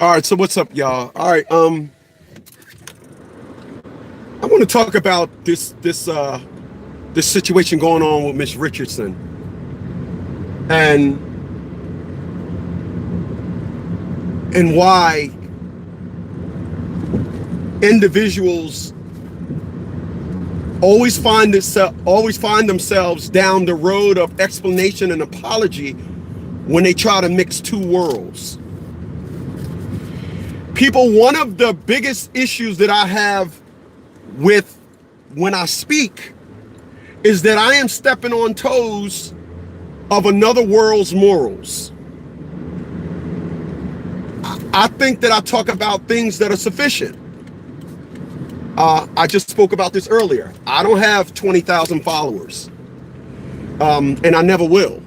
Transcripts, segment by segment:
All right, so what's up, y'all? All right, I want to talk about this situation going on with Miss Richardson, and why individuals always find themselves down the road of explanation and apology when they try to mix two worlds. People, one of the biggest issues that I have with when I speak is that I am stepping on toes of another world's morals. I think that I talk about things that are sufficient. I just spoke about this earlier. I don't have 20,000 followers, and I never will.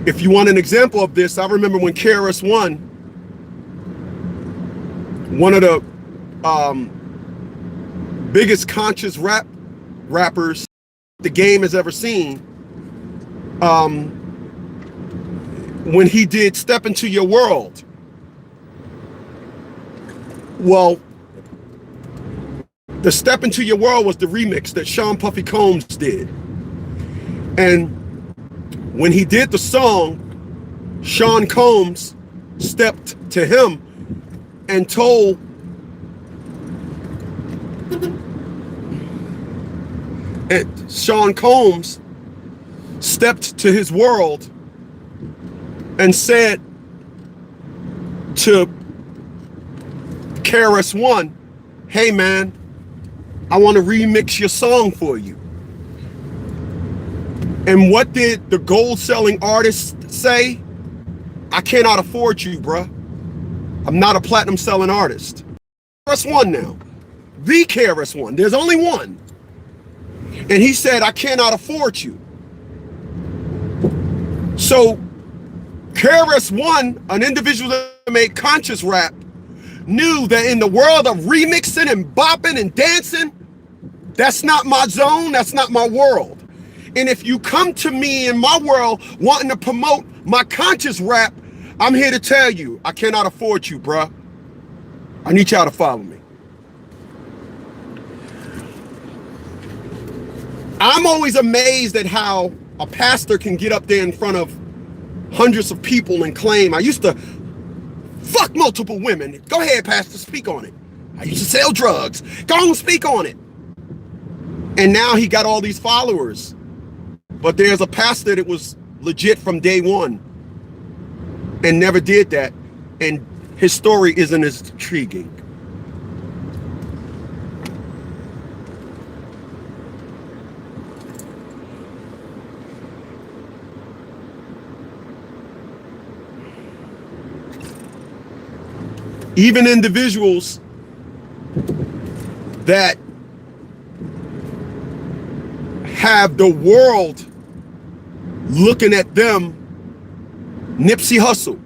If you want an example of this, I remember when KRS-One, one of the biggest conscious rappers the game has ever seen, when he did Step Into Your World. Well, the Step Into Your World was the remix that Sean Puffy Combs did. And when he did the song, Sean Combs stepped to him and told Sean Combs stepped to his world and said to KRS-One, hey man, I want to remix your song for you. And what did the gold selling artist say? I cannot afford you, bruh. I'm not a platinum selling artist. KRS-One now, the KRS-One, there's only one. And he said, I cannot afford you. So KRS-One, an individual that made conscious rap, knew that in the world of remixing and bopping and dancing, that's not my zone, that's not my world. And if you come to me in my world wanting to promote my conscious rap, I'm here to tell you, I cannot afford you, bruh. I need y'all to follow me. I'm always amazed at how a pastor can get up there in front of hundreds of people and claim, I used to fuck multiple women. Go ahead, pastor, speak on it. I used to sell drugs. Go on, speak on it. And now he got all these followers. But there's a pastor that was legit from day one and never did that. And his story isn't as intriguing. Even individuals that have the world looking at them, Nipsey Hussle,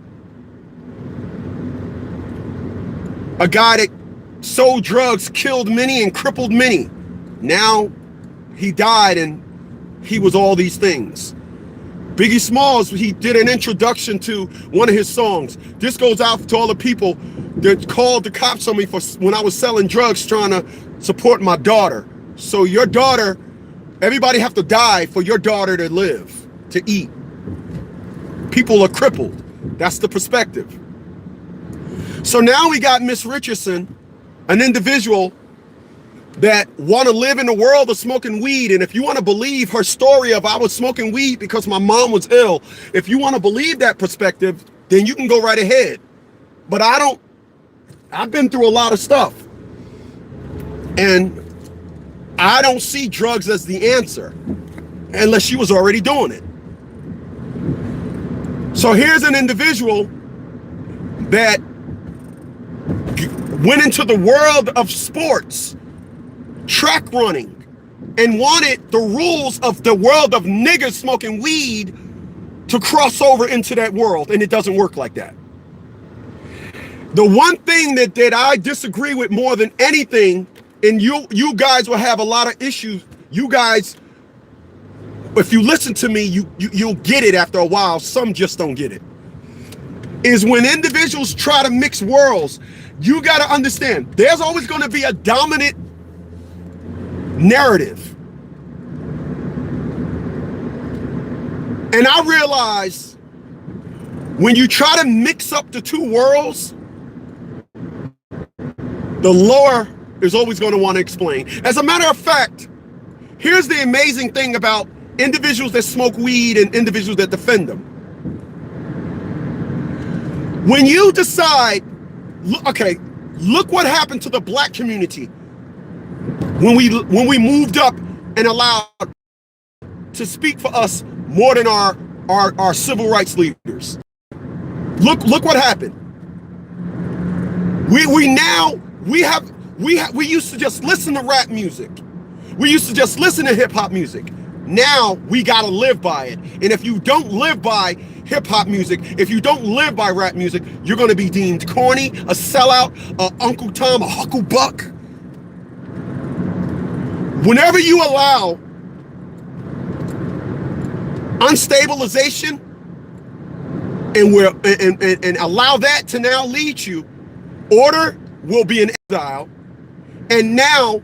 a guy that sold drugs, killed many and crippled many. Now he died and he was all these things. Biggie Smalls, he did an introduction to one of his songs. This goes out to all the people that called the cops on me for when I was selling drugs trying to support my daughter. So your daughter, everybody have to die for your daughter to live, to eat. People are crippled. That's the perspective. So now we got Miss Richardson, an individual that want to live in the world of smoking weed. And if you want to believe her story of I was smoking weed because my mom was ill, if you want to believe that perspective, then you can go right ahead. But I don't. I've been through a lot of stuff. And I don't see drugs as the answer unless she was already doing it. So here's an individual that went into the world of sports, track running, and wanted the rules of the world of niggas smoking weed to cross over into that world, and it doesn't work like that. The one thing that I disagree with more than anything, and you guys will have a lot of issues. You guys, if you listen to me, you'll get it after a while. Some just don't get it. is when individuals try to mix worlds, you got to understand there's always going to be a dominant narrative. And I realize when you try to mix up the two worlds, the lower is always going to want to explain. As a matter of fact, here's the amazing thing about individuals that smoke weed and individuals that defend them. When you decide, okay, look what happened to the black community when we moved up and allowed to speak for us more than our civil rights leaders. Look what happened. We used to just listen to rap music. We used to just listen to hip hop music. Now we gotta live by it. And if you don't live by hip hop music, if you don't live by rap music, you're gonna be deemed corny, a sellout, a Uncle Tom, a hucklebuck. Whenever you allow unstabilization and allow that to now lead you, order will be in exile, and now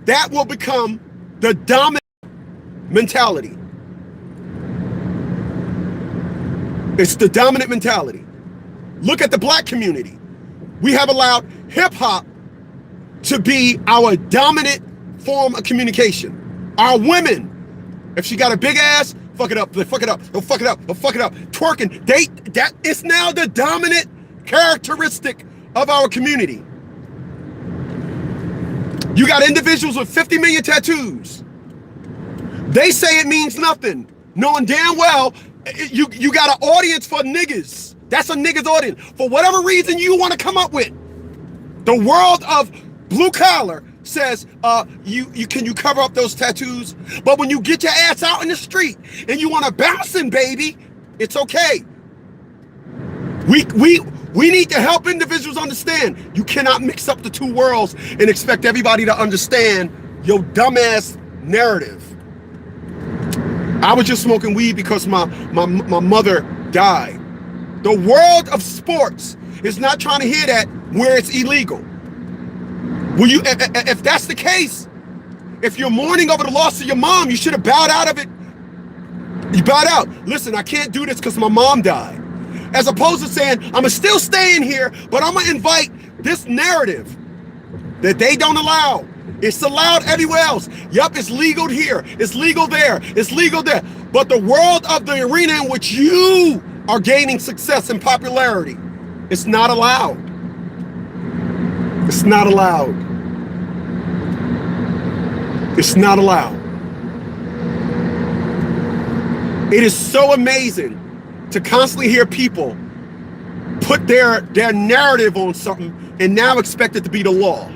that will become the dominant mentality. It's the dominant mentality. Look at the black community. We have allowed hip hop to be our dominant form of communication. Our women, if she got a big ass, fuck it up, fuck it up, fuck it up, fuck it up, twerking, that is now the dominant characteristic of our community. You got individuals with 50 million tattoos. They say it means nothing, knowing damn well you got an audience for niggas. That's a niggas audience. For whatever reason you want to come up with. The world of blue collar says, can you cover up those tattoos? But when you get your ass out in the street and you want to bouncing, baby, it's okay. We need to help individuals understand you cannot mix up the two worlds and expect everybody to understand your dumbass narrative. I was just smoking weed because my mother died. The world of sports is not trying to hear that where it's illegal. Will you, if that's the case, if you're mourning over the loss of your mom, you should have bowed out of it. You bowed out. Listen, I can't do this because my mom died. As opposed to saying, I'm still staying here, but I'm gonna invite this narrative that they don't allow. It's allowed everywhere else. Yup, it's legal here. It's legal there. It's legal there. But the world of the arena in which you are gaining success and popularity, it's not allowed. It's not allowed. It's not allowed. It is so amazing to constantly hear people put their narrative on something and now expect it to be the law.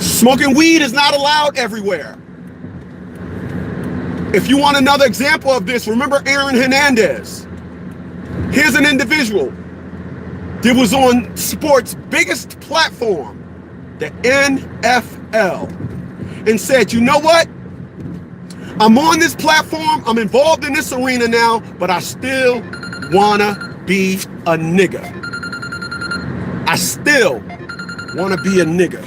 Smoking weed is not allowed everywhere. If you want another example of this, remember Aaron Hernandez. Here's an individual that was on sports' biggest platform, the NFL, and said, you know what? I'm on this platform, I'm involved in this arena now, but I still wanna be a nigga. I still wanna be a nigga.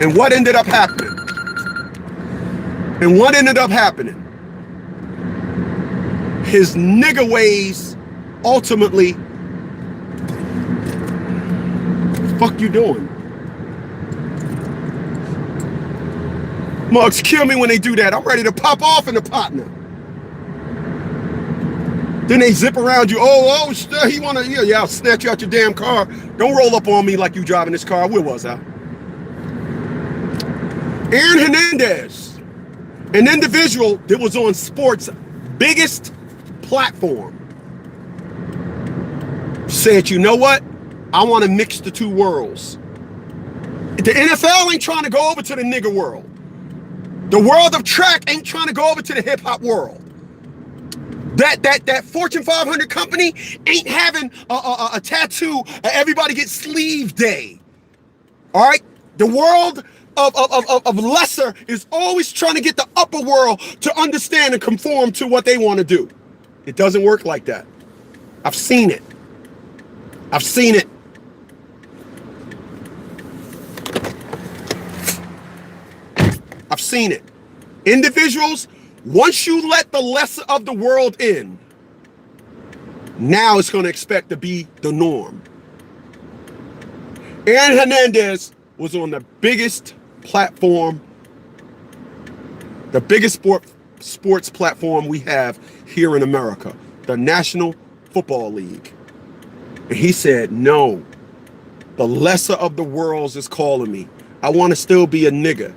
And what ended up happening? His nigga ways ultimately, fuck you doing? Mugs kill me when they do that. I'm ready to pop off in the partner. Then they zip around you. Oh, he wanna, yeah, I'll snatch you out your damn car. Don't roll up on me like you driving this car. Where was I? Aaron Hernandez, an individual that was on sports' biggest platform, said, you know what? I want to mix the two worlds. The NFL ain't trying to go over to the nigger world. The world of track ain't trying to go over to the hip hop world. That Fortune 500 company ain't having a tattoo. Everybody gets sleeve day. All right? The world of lesser is always trying to get the upper world to understand and conform to what they want to do. It doesn't work like that. I've seen it. I've seen it. I've seen it. Individuals, once you let the lesser of the world in, now it's going to expect to be the norm. Aaron Hernandez was on the biggest platform, the biggest sports platform we have here in America, the National Football League. And he said, no, the lesser of the worlds is calling me. I want to still be a nigga.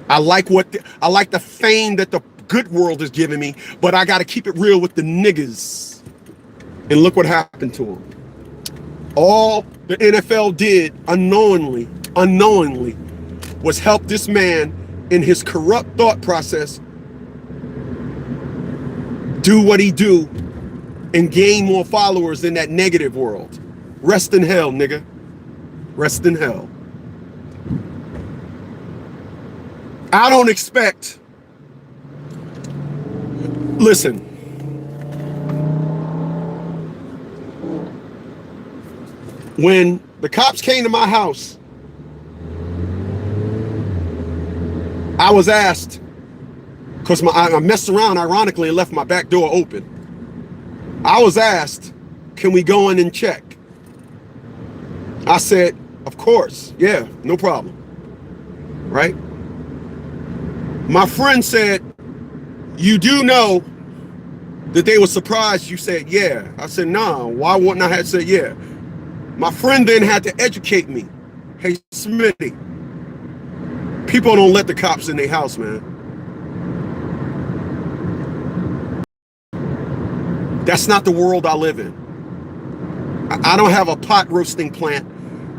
I like the fame that the good world is giving me, but I got to keep it real with the niggas. And look what happened to him. All the NFL did unknowingly, was help this man in his corrupt thought process do what he do and gain more followers in that negative world. Rest in hell, nigga. Rest in hell. I don't expect, listen, when the cops came to my house, I was asked, because I messed around ironically and left my back door open. I was asked, can we go in and check? I said, of course, yeah, no problem, right? My friend said, you do know that they were surprised you said yeah. I said, nah, why wouldn't I have said yeah? My friend then had to educate me. Hey, Smitty, people don't let the cops in their house, man. That's not the world I live in. I don't have a pot roasting plant.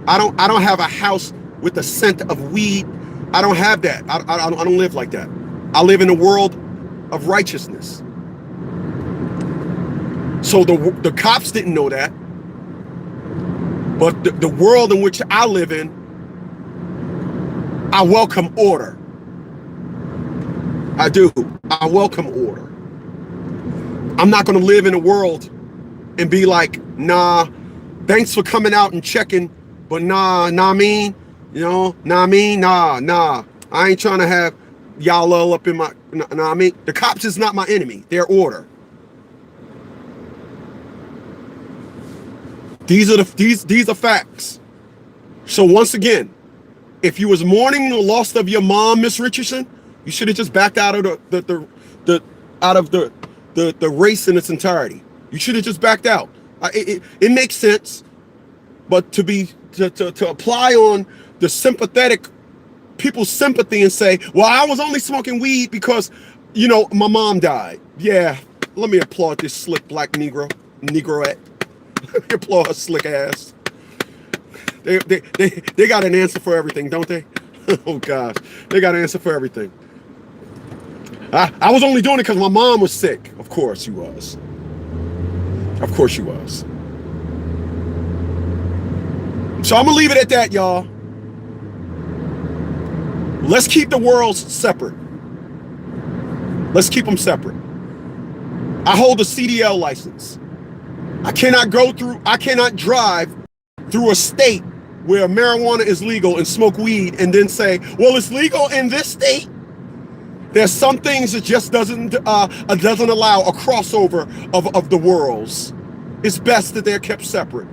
I don't have a house with the scent of weed. I don't have that. I don't live like that. I live in a world of righteousness. So the cops didn't know that. But the world in which I live in, I welcome order. I do. I welcome order. I'm not going to live in a world and be like, nah, thanks for coming out and checking, but nah, mean, you know, nah. I ain't trying to have y'all all up in my, nah, I mean, the cops is not my enemy. They're order. These are facts. So once again, if you was mourning the loss of your mom, Miss Richardson, you should have just backed out of the race in its entirety. You should have just backed out. It makes sense, but to apply on the sympathetic people's sympathy and say, well, I was only smoking weed because, you know, my mom died. Yeah, let me applaud this slick black negroette. Let me applaud her slick ass. They got an answer for everything, don't they? Oh gosh, they got an answer for everything. I was only doing it because my mom was sick. Of course she was. Of course she was. So I'm gonna leave it at that, y'all. Let's keep the worlds separate. Let's keep them separate. I hold a CDL license. I cannot drive through a state where marijuana is legal and smoke weed and then say, well, it's legal in this state. There's some things that just doesn't allow a crossover of the worlds. It's best that they're kept separate.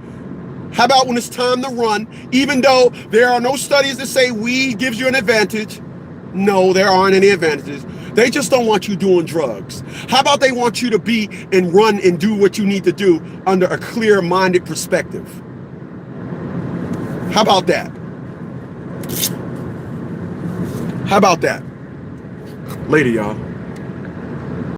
How about when it's time to run, even though there are no studies that say weed gives you an advantage? No, there aren't any advantages. They just don't want you doing drugs. How about they want you to be and run and do what you need to do under a clear-minded perspective? How about that? How about that? Later, y'all.